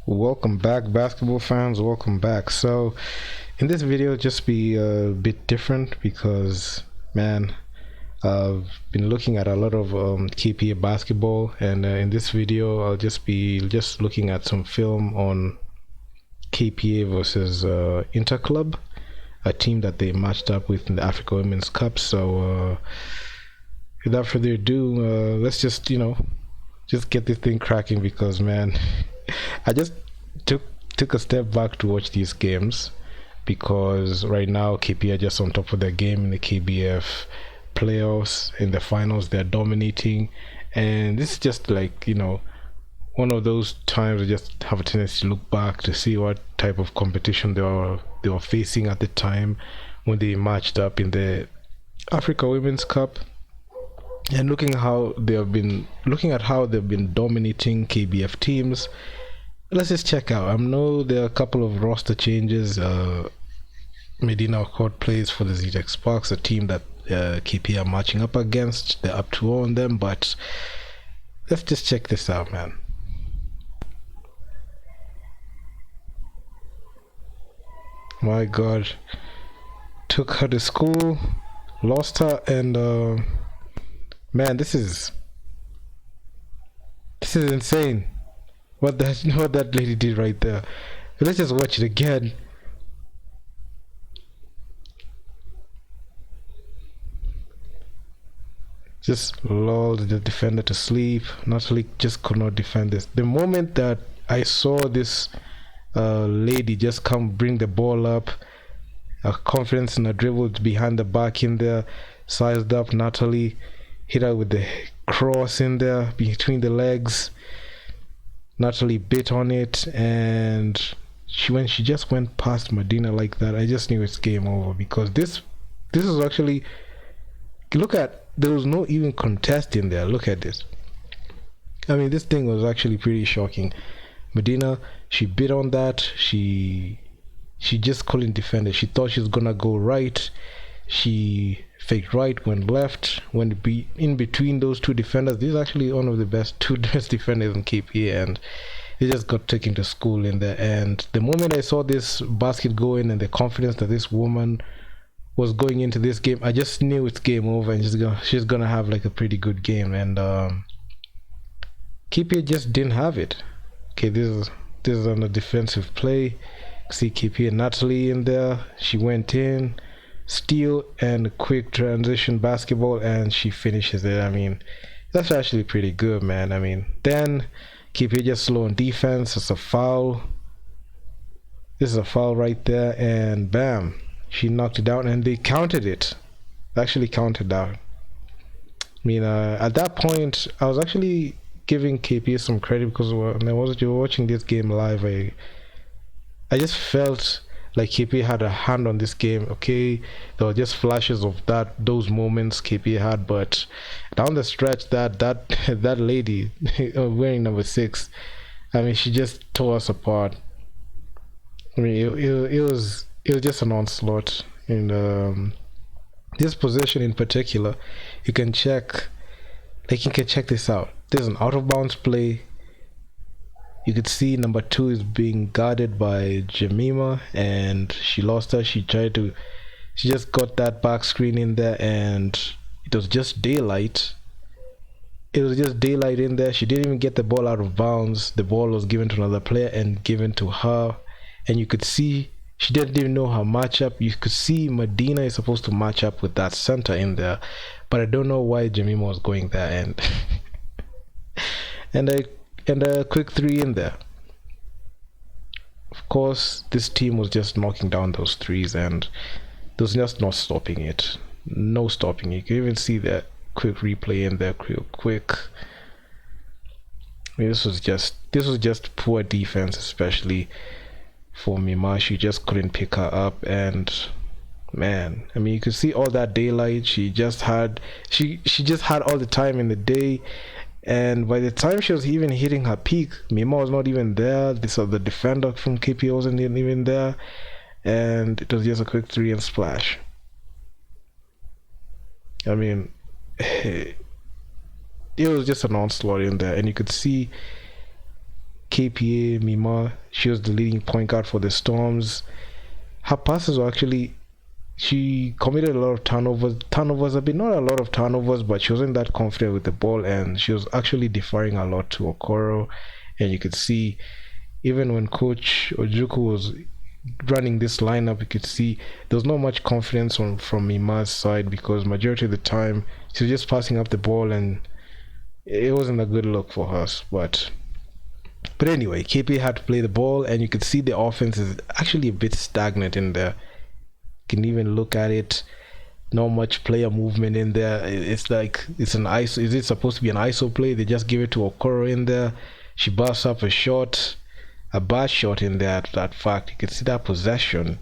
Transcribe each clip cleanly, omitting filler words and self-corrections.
Welcome back, basketball fans. Welcome back. So, in this video, just be a bit different because, man, I've been looking at a lot of KPA basketball, and in this video, I'll just be looking at some film on KPA versus Interclub, a team that they matched up with in the Africa Women's Cup. So, without further ado, let's just get this thing cracking because, man. I just took a step back to watch these games because right now KP are just on top of their game in the KBF playoffs. In the finals, they're dominating, and this is just like one of those times I just have a tendency to look back to see what type of competition they were facing at the time when they matched up in the Africa Women's Cup. And looking at how they've been dominating KBF teams. Let's just check out. I know there are a couple of roster changes. Medina Accord plays for the ZTEC Sparks, a team that KP are matching up against. They're up 2-0 on them, but let's just check this out, man. My God, took her to school, lost her, and man, this is insane. What that lady did right there. Let's just watch it again. Just lulled the defender to sleep. Natalie just could not defend this. The moment that I saw this lady just come bring the ball up, her confidence in her dribble behind the back in there, sized up Natalie, hit her with the cross in there between the legs. Natalie bit on it, and when she just went past Medina like that, I just knew it's game over because this is actually, there was no even contest in there. Look at this. I mean, this thing was actually pretty shocking. Medina, she bit on that. She just couldn't defend it. She thought she was gonna go right. She faked right, went left, went in between those two defenders. This is actually one of the two best defenders in KPA, and they just got taken to school in there. And the moment I saw this basket go in and the confidence that this woman was going into this game, I just knew it's game over and she's gonna have like a pretty good game. And KPA just didn't have it. Okay, this is on a defensive play. See KPA Natalie in there. She went in, steal and quick transition basketball, and she finishes it. I mean, that's actually pretty good, man. I mean, then KPA just slow on defense. It's a foul. This is a foul right there, and bam, she knocked it down, and they counted it. Actually counted out. I mean, at that point, I was actually giving KPA some credit because when I was watching this game live, I just felt like KPA had a hand on this game. Okay, there were just flashes of those moments KPA had, but down the stretch, that lady wearing number 6, I mean, she just tore us apart. I mean, it was just an onslaught. In this possession in particular, you can check this out. There's an out of bounds play. You could see number 2 is being guarded by Jemima, and she lost her. She just got that back screen in there, and it was just daylight. It was just daylight in there. She didn't even get the ball out of bounds. The ball was given to another player and given to her, and you could see she didn't even know her matchup. You could see Medina is supposed to match up with that center in there, but I don't know why Jemima was going there, and a quick 3 in there. Of course, this team was just knocking down those threes, and there was just not stopping it. No stopping it. You can even see that quick replay in there, quick. I mean, this was just poor defense, especially for Mima. She just couldn't pick her up, and man, I mean, you could see all that daylight. She just had all the time in the day. And by the time she was even hitting her peak, Mima was not even there. The defender from KP wasn't even there. And it was just a quick 3 and splash. I mean, it was just an onslaught in there. And you could see KPA Mima, she was the leading point guard for the Storms. Her passes were actually, she committed a lot of turnovers a bit, not a lot of turnovers, but she wasn't that confident with the ball, and she was actually deferring a lot to Okoro. And you could see, even when Coach Ojuku was running this lineup, you could see there was not much confidence from Mima's side, because majority of the time she was just passing up the ball, and it wasn't a good look for us. But anyway, KP had to play the ball, and you could see the offense is actually a bit stagnant in there. You can even look at it, not much player movement in there. It's like it's an ISO. Is it supposed to be an ISO play? They just give it to Okoro in there. She busts up a bad shot in there. That fact, you can see that possession.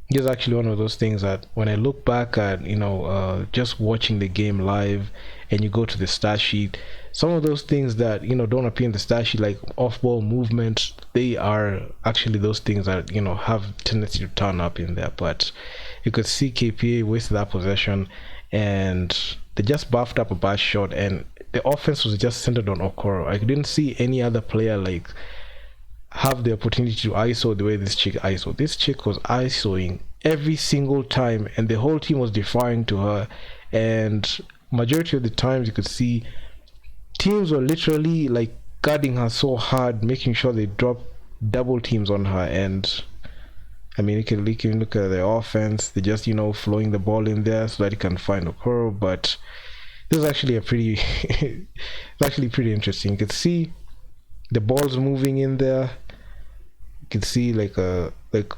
It's actually one of those things that when I look back at, just watching the game live, and you go to the stat sheet, some of those things that don't appear in the stat sheet, like off-ball movement, they are actually those things that have tendency to turn up in there. But you could see KPA wasted that possession, and they just buffed up a bad shot, and the offense was just centered on Okoro. I didn't see any other player like have the opportunity to ISO the way this chick ISO. This chick was ISOing every single time, and the whole team was deferring to her, and majority of the times you could see teams were literally like guarding her so hard, making sure they drop double teams on her. And I mean, you can look at the offense, they just flowing the ball in there so that you can find Okoro. But this is actually a pretty it's actually pretty interesting. You could see the ball's moving in there. You can see like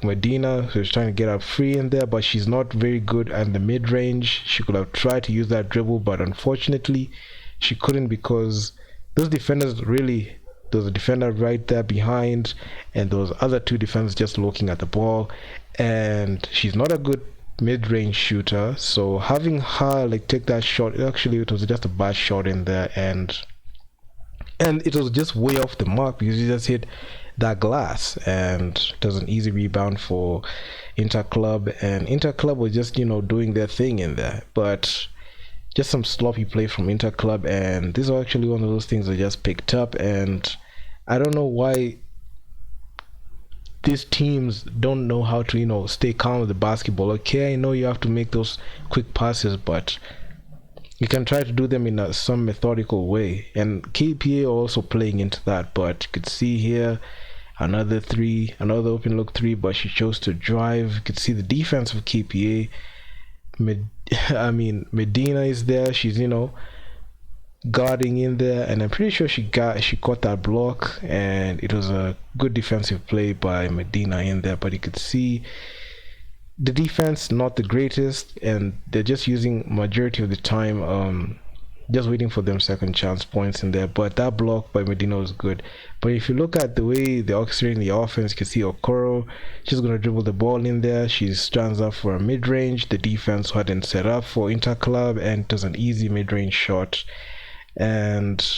Medina, who's trying to get up free in there, but she's not very good at the mid-range. She could have tried to use that dribble, but unfortunately she couldn't, because those defenders really, there was a defender right there behind, and those other two defenders just looking at the ball, and she's not a good mid-range shooter. So having her like take that shot, it was just a bad shot in there, and it was just way off the mark, because you just hit that glass, and it was an easy rebound for Interclub, and Interclub was just doing their thing in there. But just some sloppy play from Interclub, and this was actually one of those things I just picked up. And I don't know why these teams don't know how to stay calm with the basketball. Okay, I know you have to make those quick passes, but you can try to do them in some methodical way, and KPA also playing into that. But you could see here another open look three, but she chose to drive. You could see the defense of KPA. Medina is there, she's guarding in there, and I'm pretty sure she caught that block, and it was a good defensive play by Medina in there. But you could see the defense not the greatest, and they're just using majority of the time just waiting for them second chance points in there. But that block by Medina was good. But if you look at the way they're orchestrating the offense, you can see Okoro, she's going to dribble the ball in there. She stands up for a mid-range. The defense hadn't set up for Interclub, and it was an easy mid-range shot. And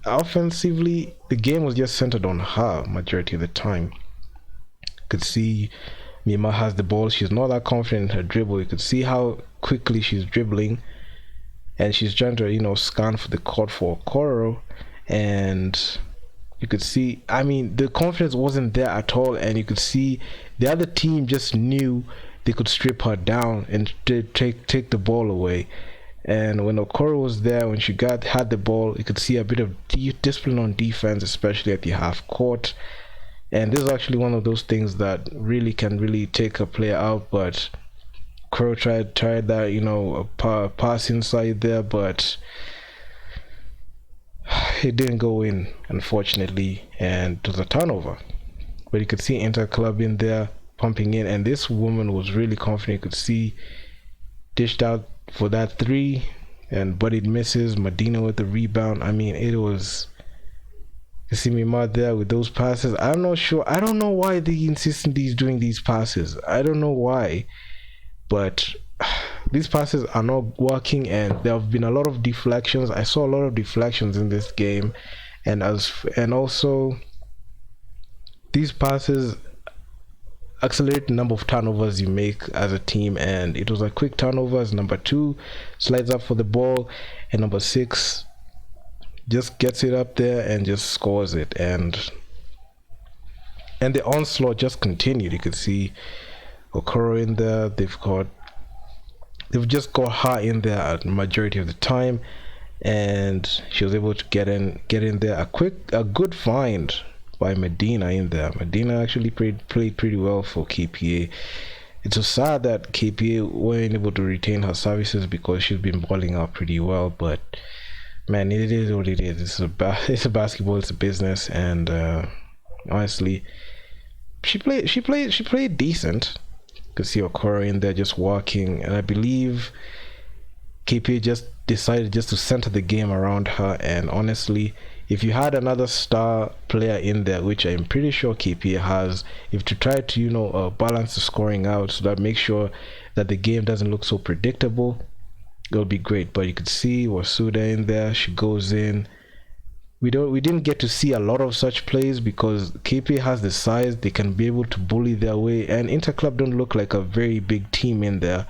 offensively, the game was just centered on her majority of the time. You could see Mima has the ball. She's not that confident in her dribble. You could see how quickly she's dribbling, and she's trying to scan for the court for Okoro, and you could see, the confidence wasn't there at all, and you could see the other team just knew they could strip her down and take the ball away. And when Okoro was there, when she had the ball, you could see a bit of discipline on defense, especially at the half court. And this is actually one of those things that can really take a player out. But Okoro tried that, a pass inside there, but it didn't go in, unfortunately, and it was a turnover. But you could see Interclub in there pumping in, and this woman was really confident. You could see dished out for that three, but it misses. Medina with the rebound. It was, you see Mima there with those passes. I'm not sure. I don't know why they insist on doing these passes. I don't know why, but these passes are not working, and there have been a lot of deflections. I saw a lot of deflections in this game, and also these passes accelerate the number of turnovers you make as a team. And it was a quick turnover as number 2 slides up for the ball, and number 6 just gets it up there and just scores it. And and the onslaught just continued. You could see Okoro in there. They've just got her in there at majority of the time, and she was able to get in there. A good find by Medina in there. Medina actually played pretty well for KPA. It's so sad that KPA weren't able to retain her services because she's been balling out pretty well. But man, it is what it is. It's a basketball. It's a business, and honestly, she played decent. You could see Okoro in there just walking, and I believe KPA just decided just to center the game around her. And honestly, if you had another star player in there, which I'm pretty sure KPA has, if to try to balance the scoring out so that make sure that the game doesn't look so predictable, it'll be great. But you could see Wasuda in there. She goes in. We didn't get to see a lot of such plays because KPA has the size. They can be able to bully their way, and Interclub don't look like a very big team in there.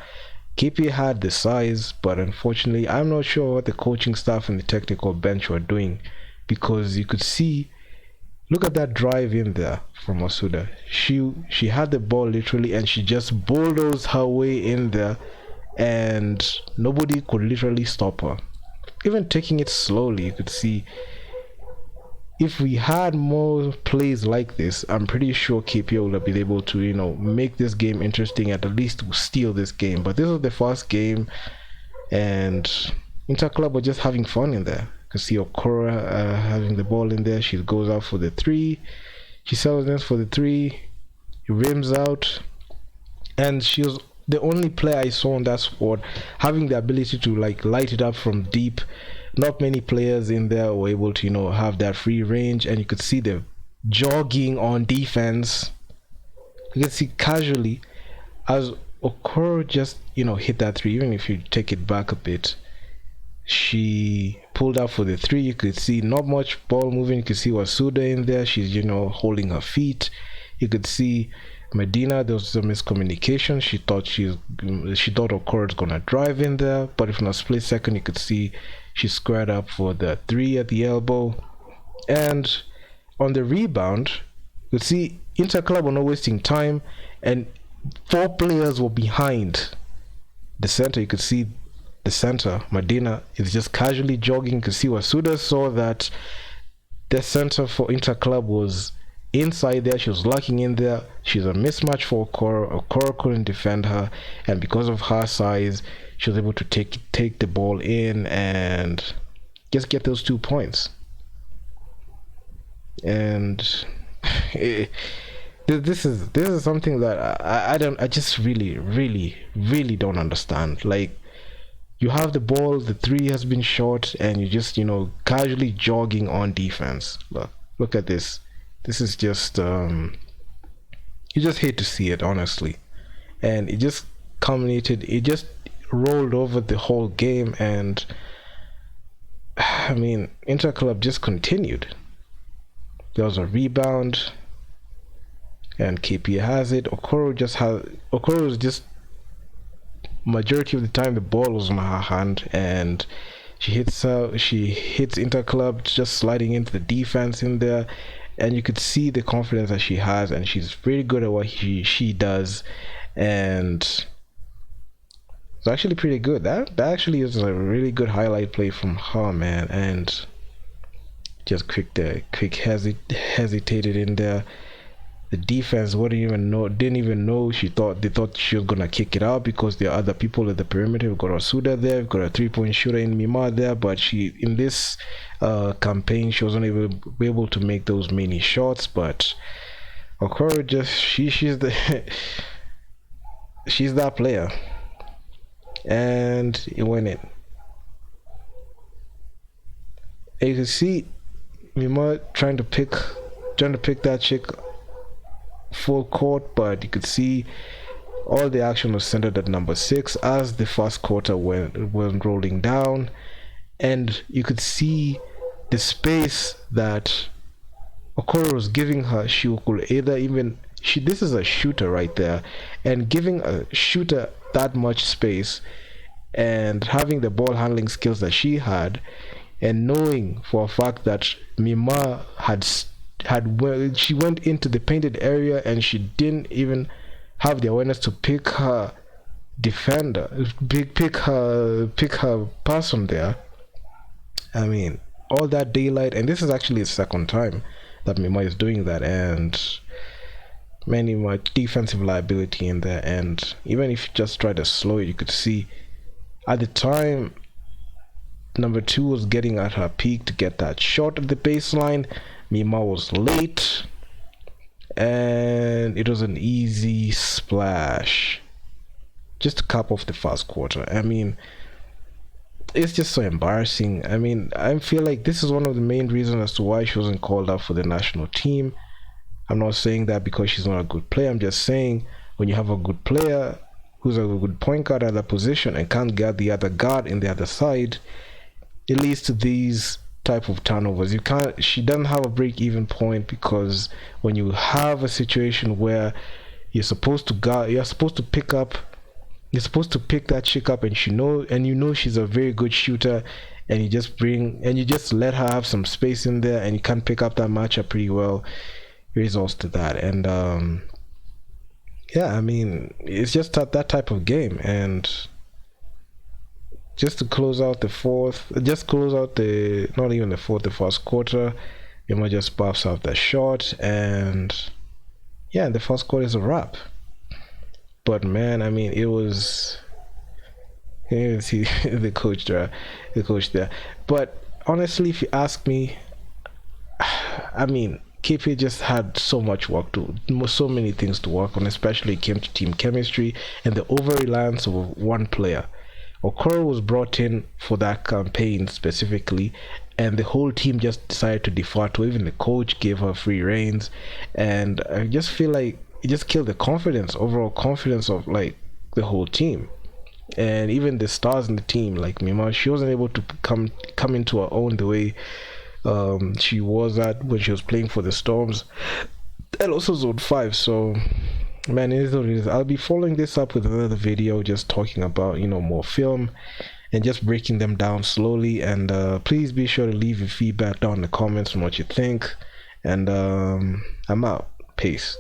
KPA had the size, but unfortunately, I'm not sure what the coaching staff and the technical bench were doing, because you could see, look at that drive in there from Wasuda. She had the ball literally, and she just bulldozed her way in there, and nobody could literally stop her. Even taking it slowly, you could see. If we had more plays like this, I'm pretty sure KPA would have been able to, make this game interesting, at least steal this game. But this was the first game, and Interclub were just having fun in there. You can see Okora having the ball in there. She goes out for the three. She sells in for the three. He rims out, and she was the only player I saw on that squad having the ability to light it up from deep. Not many players in there were able to have that free range, and you could see the jogging on defense. You can see casually as Okoro just hit that three. Even if you take it back a bit, she pulled out for the three. You could see not much ball moving. You could see Wasuda in there. She's holding her feet. You could see Medina, there was some miscommunication. She thought Okoro was gonna drive in there, but if in a split second you could see she squared up for the three at the elbow. And on the rebound, you could see Interclub were not wasting time, and 4 players were behind the center. You could see the center, Medina, is just casually jogging. You could see Wasuda saw that the center for Interclub was inside there. She was locking in there. She's a mismatch for Okoro. Okoro couldn't defend her, and because of her size, she was able to take the ball in and just get those 2 points. And this is something that I just really don't understand. Like, you have the ball, the three has been shot, and you just casually jogging on defense. Look at this. This is just you just hate to see it, honestly. And it just culminated, it just rolled over the whole game, and I mean, Interclub just continued. There was a rebound, and KPA has it. Okoro was just, majority of the time the ball was on her hand, and she hits Interclub, just sliding into the defense in there. And you could see the confidence that she has, and she's pretty good at what she does, and it's actually pretty good. That actually is a really good highlight play from her, man. And just hesitated in there. The defense didn't even know. They thought she was gonna kick it out because there are other people at the perimeter. We've got Wasuda there, we've got a 3-point shooter in Mima there, but she, in this campaign, she wasn't able to make those many shots. But Okoro just she's that player, and it went in. And you can see Mima trying to pick that chick full court, but you could see all the action was centered at number 6 as the first quarter went rolling down, and you could see the space that Okoro was giving her. She could this is a shooter right there, and giving a shooter that much space and having the ball handling skills that she had, and knowing for a fact that Mima had she went into the painted area and she didn't even have the awareness to pick her defender, pick her person there. I mean, all that daylight, and this is actually the second time that Mima is doing that, and many much defensive liability in there. And even if you just try to slow it, you could see at the time number 2 was getting at her peak to get that shot at the baseline. Mima was late, and it was an easy splash just to cap off the first quarter. I mean, it's just so embarrassing. I mean, I feel like this is one of the main reasons as to why she wasn't called up for the national team. I'm not saying that because she's not a good player. I'm just saying when you have a good player who's a good point guard at that position and can't guard the other guard in the other side, it leads to these type of turnovers. She doesn't have a break-even point, because when you have a situation where you're supposed to pick that chick up, and you know she's a very good shooter, and you just let her have some space in there, and you can pick up that matchup pretty well, it results to that. And yeah, I mean, it's just that type of game. And just to close out the first quarter, Emma just buffs out the shot, and yeah, the first quarter is a wrap. But man, I mean, it was see the coach there. But honestly, if you ask me, I mean, KP just had so many things to work on, especially it came to team chemistry and the over-reliance of one player. Okoro was brought in for that campaign specifically, and the whole team just decided to defer to. Even the coach gave her free reins, and I just feel like it just killed the overall confidence of like the whole team. And even the stars in the team, like Mima, she wasn't able to come into her own the way she was at when she was playing for the Storms, and also Zone 5. So man, it is what it is. I'll be following this up with another video just talking about, more film and just breaking them down slowly. And please be sure to leave your feedback down in the comments on what you think. And I'm out. Peace.